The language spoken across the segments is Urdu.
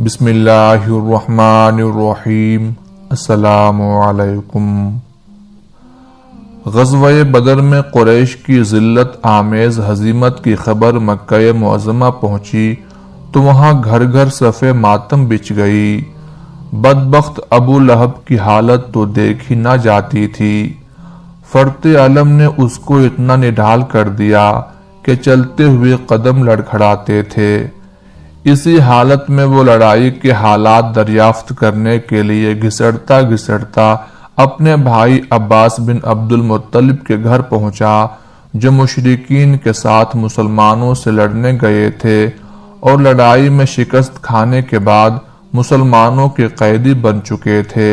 بسم اللہ الرحمن الرحیم۔ السلام علیکم۔ غزوہ بدر میں قریش کی ذلت آمیز ہزیمت کی خبر مکہ معظمہ پہنچی تو وہاں گھر گھر صف ماتم بچھ گئی۔ بدبخت ابو لہب کی حالت تو دیکھی نہ جاتی تھی۔ فرط علم نے اس کو اتنا نڈھال کر دیا کہ چلتے ہوئے قدم لڑکھڑاتے تھے۔ اسی حالت میں وہ لڑائی کے حالات دریافت کرنے کے لیے گھسٹتا گھسٹتا اپنے بھائی عباس بن عبد المطلب کے گھر پہنچا، جو مشرکین کے ساتھ مسلمانوں سے لڑنے گئے تھے اور لڑائی میں شکست کھانے کے بعد مسلمانوں کے قیدی بن چکے تھے۔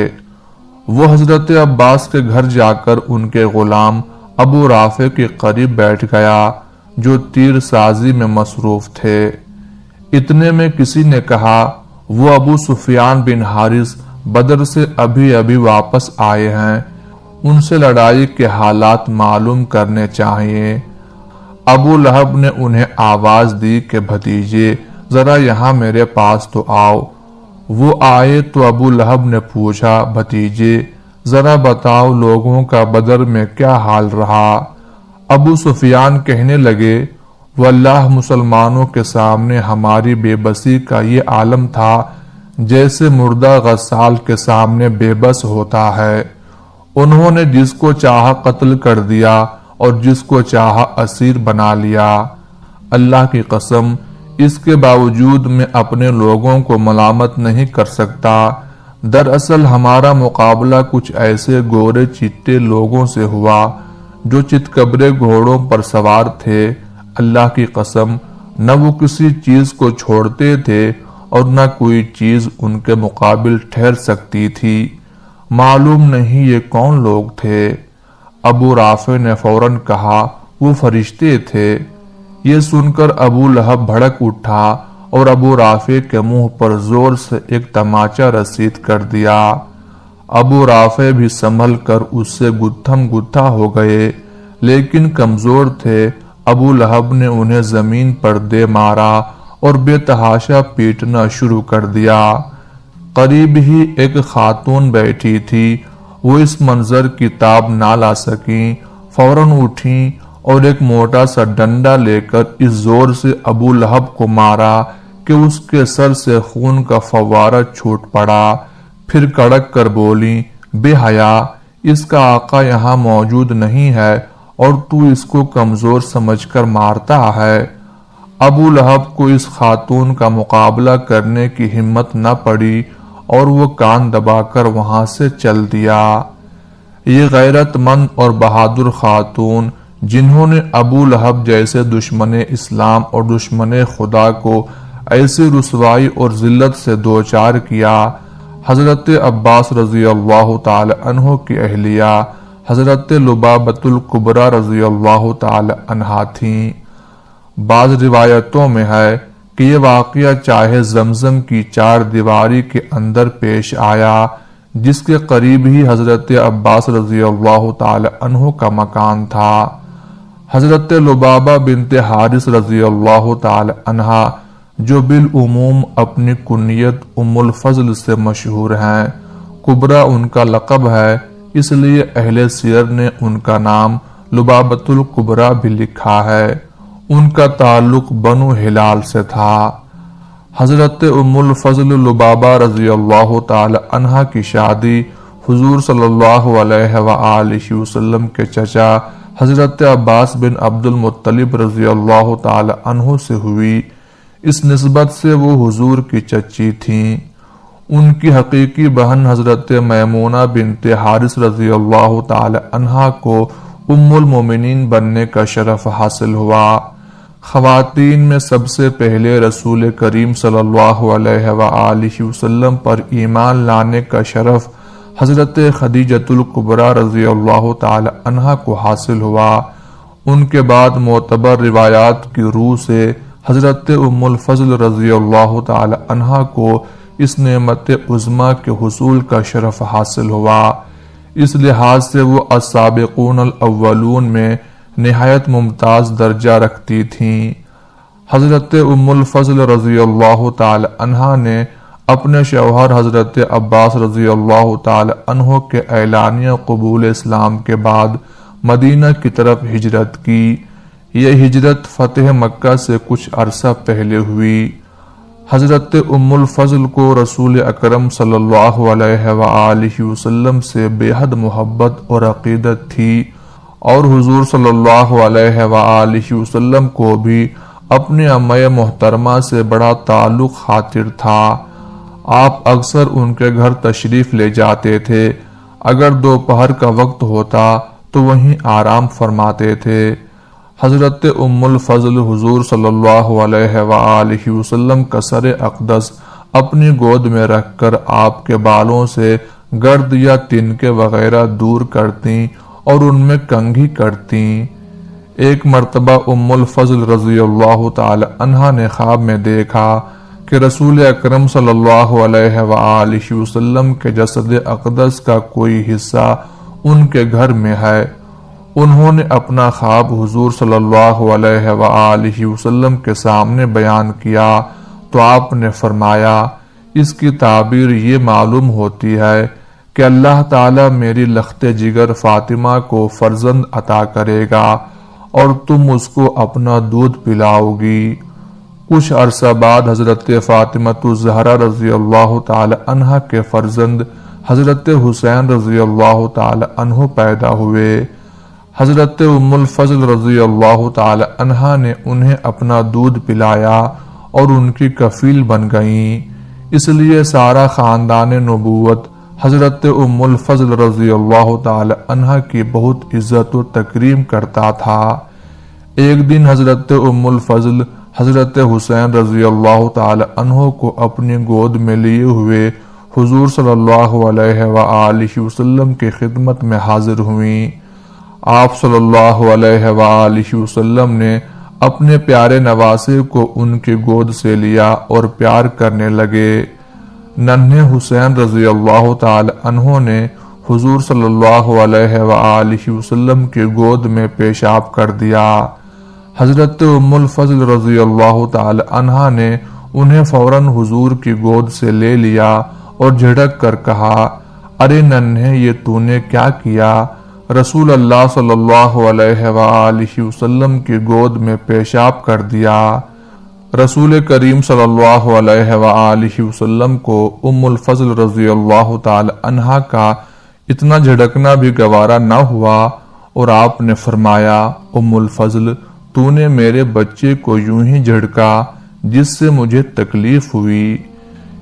وہ حضرت عباس کے گھر جا کر ان کے غلام ابو رافع کے قریب بیٹھ گیا، جو تیر سازی میں مصروف تھے۔ اتنے میں کسی نے کہا، وہ ابو سفیان بن حارث بدر سے ابھی ابھی واپس آئے ہیں، ان سے لڑائی کے حالات معلوم کرنے چاہیے۔ ابو لہب نے انہیں آواز دی کہ بھتیجے ذرا یہاں میرے پاس تو آؤ۔ وہ آئے تو ابو لہب نے پوچھا، بھتیجے ذرا بتاؤ لوگوں کا بدر میں کیا حال رہا؟ ابو سفیان کہنے لگے، واللہ مسلمانوں کے سامنے ہماری بے بسی کا یہ عالم تھا جیسے مردہ غسال کے سامنے بے بس ہوتا ہے۔ انہوں نے جس کو چاہا قتل کر دیا اور جس کو چاہا اسیر بنا لیا۔ اللہ کی قسم اس کے باوجود میں اپنے لوگوں کو ملامت نہیں کر سکتا۔ دراصل ہمارا مقابلہ کچھ ایسے گورے چٹے لوگوں سے ہوا جو چتکبرے گھوڑوں پر سوار تھے۔ اللہ کی قسم نہ وہ کسی چیز کو چھوڑتے تھے اور نہ کوئی چیز ان کے مقابل ٹھہر سکتی تھی۔ معلوم نہیں یہ کون لوگ تھے؟ ابو رافع نے فوراً کہا، وہ فرشتے تھے۔ یہ سن کر ابو لہب بھڑک اٹھا اور ابو رافع کے منہ پر زور سے ایک تماچا رسید کر دیا۔ ابو رافع بھی سنبھل کر اس سے گتھم گتھا ہو گئے، لیکن کمزور تھے۔ ابو لہب نے انہیں زمین پر دے مارا اور بے تحاشا پیٹنا شروع کر دیا۔ قریب ہی ایک خاتون بیٹھی تھی، وہ اس منظر کی تاب نہ لا سکیں، فوراً اٹھیں اور ایک موٹا سا ڈنڈا لے کر اس زور سے ابو لہب کو مارا کہ اس کے سر سے خون کا فوارہ چھوٹ پڑا۔ پھر کڑک کر بولی، بے حیا، اس کا آقا یہاں موجود نہیں ہے اور تو اس کو کمزور سمجھ کر مارتا ہے۔ ابو لہب کو اس خاتون کا مقابلہ کرنے کی ہمت نہ پڑی اور وہ کان دبا کر وہاں سے چل دیا۔ یہ غیرت مند اور بہادر خاتون جنہوں نے ابو لہب جیسے دشمن اسلام اور دشمن خدا کو ایسی رسوائی اور ذلت سے دوچار کیا، حضرت عباس رضی اللہ تعالی عنہ کی اہلیہ حضرت لبابۃ الکبریٰ رضی اللہ تعالی عنہا تھیں۔ بعض روایتوں میں ہے کہ یہ واقعہ چاہے زمزم کی چار دیواری کے اندر پیش آیا، جس کے قریب ہی حضرت عباس رضی اللہ تعالی عنہ کا مکان تھا۔ حضرت لبابہ بنت حارث رضی اللہ تعالی عنہا، جو بالعموم اپنی کنیت ام الفضل سے مشہور ہیں، کبریٰ ان کا لقب ہے، اس لیے اہل سیر نے ان کا نام لبابۃ الکبریٰ بھی لکھا ہے۔ ان کا تعلق بنو ہلال سے تھا۔ حضرت ام الفضل لبابہ رضی اللہ تعالی عنہا کی شادی حضور صلی اللہ علیہ وآلہ وسلم کے چچا حضرت عباس بن عبد المطلب رضی اللہ تعالی عنہ سے ہوئی۔ اس نسبت سے وہ حضور کی چچی تھیں۔ ان کی حقیقی بہن حضرت میمونہ بنت حارث رضی اللہ تعالی عنہا کو ام المومنین بننے کا شرف حاصل ہوا۔ خواتین میں سب سے پہلے رسول کریم صلی اللہ علیہ وآلہ وسلم پر ایمان لانے کا شرف حضرت خدیجۃ الکبریٰ رضی اللہ تعالی عنہا کو حاصل ہوا۔ ان کے بعد معتبر روایات کی روح سے حضرت ام الفضل رضی اللہ تعالی عنہا کو اس نعمت عظمیٰ کے حصول کا شرف حاصل ہوا۔ اس لحاظ سے وہ السابقون الاولون میں نہایت ممتاز درجہ رکھتی تھیں۔ حضرت ام الفضل رضی اللہ تعالی عنہا نے اپنے شوہر حضرت عباس رضی اللہ تعالی عنہ کے اعلانیہ قبول اسلام کے بعد مدینہ کی طرف ہجرت کی۔ یہ ہجرت فتح مکہ سے کچھ عرصہ پہلے ہوئی۔ حضرت ام الفضل کو رسول اکرم صلی اللہ علیہ وآلہ وسلم سے بے حد محبت اور عقیدت تھی، اور حضور صلی اللہ علیہ وآلہ وسلم کو بھی اپنی امّ محترمہ سے بڑا تعلق خاطر تھا۔ آپ اکثر ان کے گھر تشریف لے جاتے تھے۔ اگر دوپہر کا وقت ہوتا تو وہیں آرام فرماتے تھے۔ حضرت ام الفضل حضور صلی اللہ علیہ وآلہ وسلم کا سر اقدس اپنی گود میں رکھ کر آپ کے بالوں سے گرد یا تنکے وغیرہ دور کرتیں اور ان میں کنگھی کرتیں۔ ایک مرتبہ ام الفضل رضی اللہ تعالی عنہا نے خواب میں دیکھا کہ رسول اکرم صلی اللہ علیہ وآلہ وسلم کے جسد اقدس کا کوئی حصہ ان کے گھر میں ہے۔ انہوں نے اپنا خواب حضور صلی اللہ علیہ وآلہ وسلم کے سامنے بیان کیا تو آپ نے فرمایا، اس کی تعبیر یہ معلوم ہوتی ہے کہ اللہ تعالیٰ میری لخت جگر فاطمہ کو فرزند عطا کرے گا اور تم اس کو اپنا دودھ پلاؤ گی۔ کچھ عرصہ بعد حضرت فاطمہ الزہرا رضی اللہ تعالی عنہ کے فرزند حضرت حسین رضی اللہ تعالی عنہ پیدا ہوئے۔ حضرت ام الفضل رضی اللہ تعالی عنہ نے انہیں اپنا دودھ پلایا اور ان کی کفیل بن گئیں، اس لیے سارا خاندان نبوت حضرت ام الفضل رضی اللہ تعالی عنہ کی بہت عزت و تکریم کرتا تھا۔ ایک دن حضرت ام الفضل حضرت حسین رضی اللہ تعالی عنہ کو اپنی گود میں لیے ہوئے حضور صلی اللہ علیہ وآلہ وسلم کی خدمت میں حاضر ہوئیں۔ آپ صلی اللہ علیہ وآلہ وسلم نے اپنے پیارے نواسے کو ان کی گود سے لیا اور پیار کرنے لگے۔ ننھے حسین رضی اللہ تعالی عنہ نے حضور صلی اللہ علیہ وآلہ وسلم کی گود میں پیشاب کر دیا۔ حضرت ام الفضل رضی اللہ تعالی عنہ نے انہیں فوراً حضور کی گود سے لے لیا اور جھڑک کر کہا، ارے ننھے، یہ تو نے کیا کیا؟ رسول اللہ صلی اللہ علیہ وآلہ وسلم کی گود میں پیشاب کر دیا۔ رسول کریم صلی اللہ علیہ وآلہ وسلم کو ام الفضل رضی اللہ تعالی عنہ کا اتنا جھڑکنا بھی گوارا نہ ہوا اور آپ نے فرمایا، ام الفضل، تو نے میرے بچے کو یوں ہی جھڑکا جس سے مجھے تکلیف ہوئی۔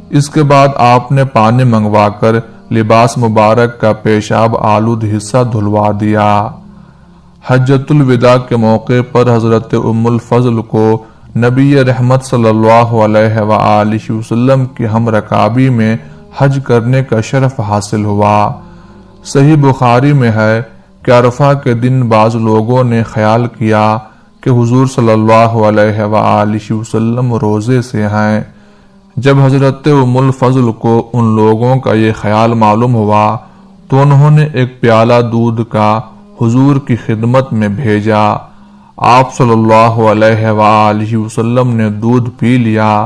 اس کے بعد آپ نے پانی منگوا کر لباس مبارک کا پیشاب آلود حصہ دھلوا دیا۔ حجۃ الوداع کے موقع پر حضرت ام الفضل کو نبی رحمت صلی اللہ علیہ وآلہ وسلم کی ہم رکابی میں حج کرنے کا شرف حاصل ہوا۔ صحیح بخاری میں ہے کہ عرفہ کے دن بعض لوگوں نے خیال کیا کہ حضور صلی اللہ علیہ وآلہ وسلم روزے سے ہیں۔ جب حضرت ام الفضل کو ان لوگوں کا یہ خیال معلوم ہوا تو انہوں نے ایک پیالہ دودھ کا حضور کی خدمت میں بھیجا۔ آپ صلی اللہ علیہ وآلہ وسلم نے دودھ پی لیا،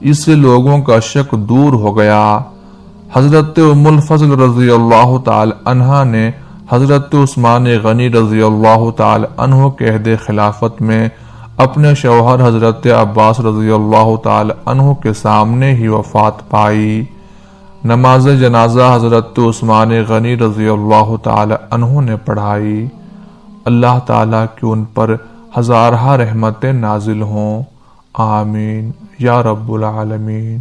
اس سے لوگوں کا شک دور ہو گیا۔ حضرت ام الفضل رضی اللہ تعالی عنہ نے حضرت عثمان غنی رضی اللہ تعالی عنہ کے عہد خلافت میں اپنے شوہر حضرت عباس رضی اللہ تعالی عنہ کے سامنے ہی وفات پائی۔ نماز جنازہ حضرت عثمان غنی رضی اللہ تعالی عنہ نے پڑھائی۔ اللہ تعالیٰ کی ان پر ہزارہ رحمتیں نازل ہوں، آمین یا رب العالمین۔